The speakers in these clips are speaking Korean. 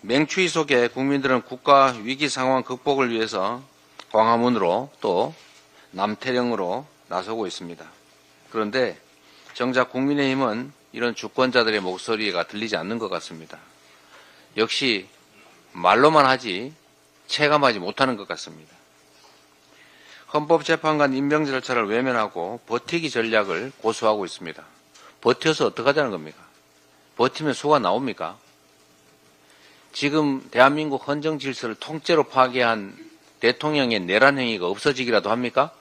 맹추위 속에 국민들은 국가 위기 상황 극복을 위해서 광화문으로 또 남태령으로 나서고 있습니다. 그런데 정작 국민의힘은 이런 주권자들의 목소리가 들리지 않는 것 같습니다. 역시 말로만 하지 체감하지 못하는 것 같습니다. 헌법재판관 임명 절차를 외면하고 버티기 전략을 고수하고 있습니다. 버텨서 어떡하자는 겁니까? 버티면 수가 나옵니까? 지금 대한민국 헌정 질서를 통째로 파괴한 대통령의 내란 행위가 없어지기라도 합니까?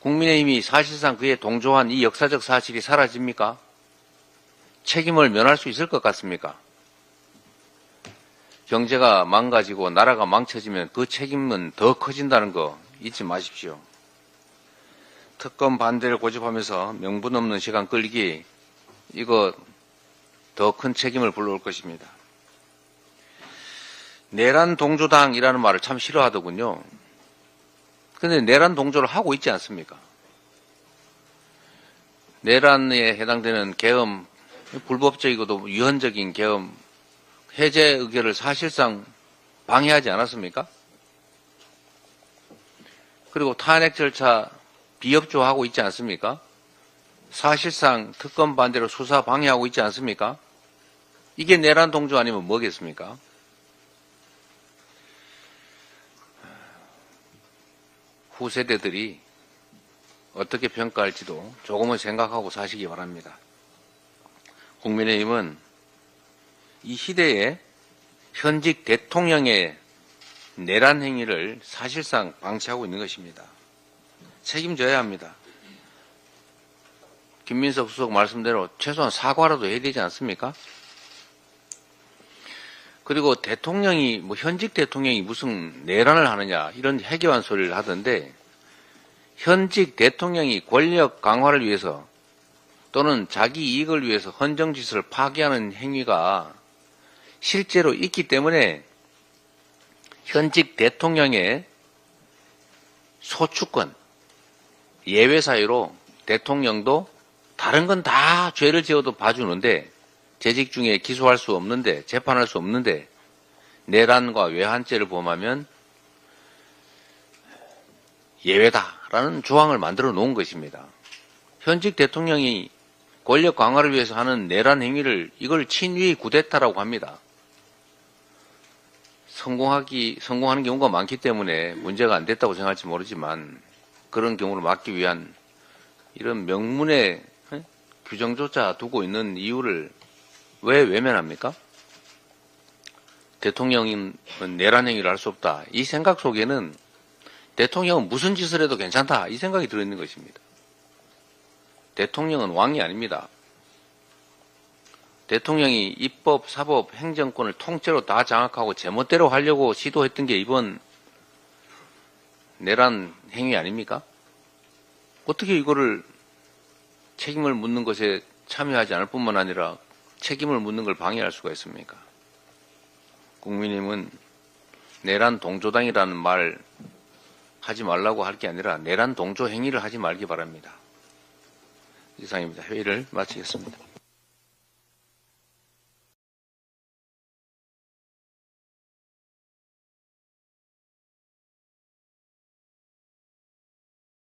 국민의힘이 사실상 그에 동조한 이 역사적 사실이 사라집니까? 책임을 면할 수 있을 것 같습니까? 경제가 망가지고 나라가 망쳐지면 그 책임은 더 커진다는 거 잊지 마십시오. 특검 반대를 고집하면서 명분 없는 시간 끌기, 이거 더 큰 책임을 불러올 것입니다. 내란 동조당이라는 말을 참 싫어하더군요. 그런데 내란 동조를 하고 있지 않습니까? 내란에 해당되는 계엄, 불법적이고도 위헌적인 계엄, 해제 의결을 사실상 방해하지 않았습니까? 그리고 탄핵 절차 비협조하고 있지 않습니까? 사실상 특검 반대로 수사 방해하고 있지 않습니까? 이게 내란 동조 아니면 뭐겠습니까? 후세대들이 어떻게 평가할지도 조금은 생각하고 사시기 바랍니다. 국민의힘은 이 시대에 현직 대통령의 내란 행위를 사실상 방치하고 있는 것입니다. 책임져야 합니다. 김민석 수석 말씀대로 최소한 사과라도 해야 되지 않습니까? 그리고 대통령이, 현직 대통령이 무슨 내란을 하느냐, 이런 해괴한 소리를 하던데, 현직 대통령이 권력 강화를 위해서 또는 자기 이익을 위해서 헌정 질서를 파괴하는 행위가 실제로 있기 때문에 현직 대통령의 소추권, 예외 사유로 대통령도 다른 건 다 죄를 지어도 봐주는데, 재직 중에 기소할 수 없는데, 재판할 수 없는데 내란과 외환죄를 범하면 예외다라는 조항을 만들어 놓은 것입니다. 현직 대통령이 권력 강화를 위해서 하는 내란 행위를, 이걸 친위 구데타라고 합니다. 성공하는 경우가 많기 때문에 문제가 안 됐다고 생각할지 모르지만, 그런 경우를 막기 위한 이런 명문의 규정조차 두고 있는 이유를 왜 외면합니까? 대통령은 내란 행위를 할 수 없다. 이 생각 속에는 대통령은 무슨 짓을 해도 괜찮다, 이 생각이 들어있는 것입니다. 대통령은 왕이 아닙니다. 대통령이 입법, 사법, 행정권을 통째로 다 장악하고 제멋대로 하려고 시도했던 게 이번 내란 행위 아닙니까? 어떻게 이거를 책임을 묻는 것에 참여하지 않을 뿐만 아니라 책임을 묻는 걸 방해할 수가 있습니까? 국민의힘은 내란 동조당이라는 말 하지 말라고 할 게 아니라 내란 동조 행위를 하지 말기 바랍니다. 이상입니다. 회의를 마치겠습니다.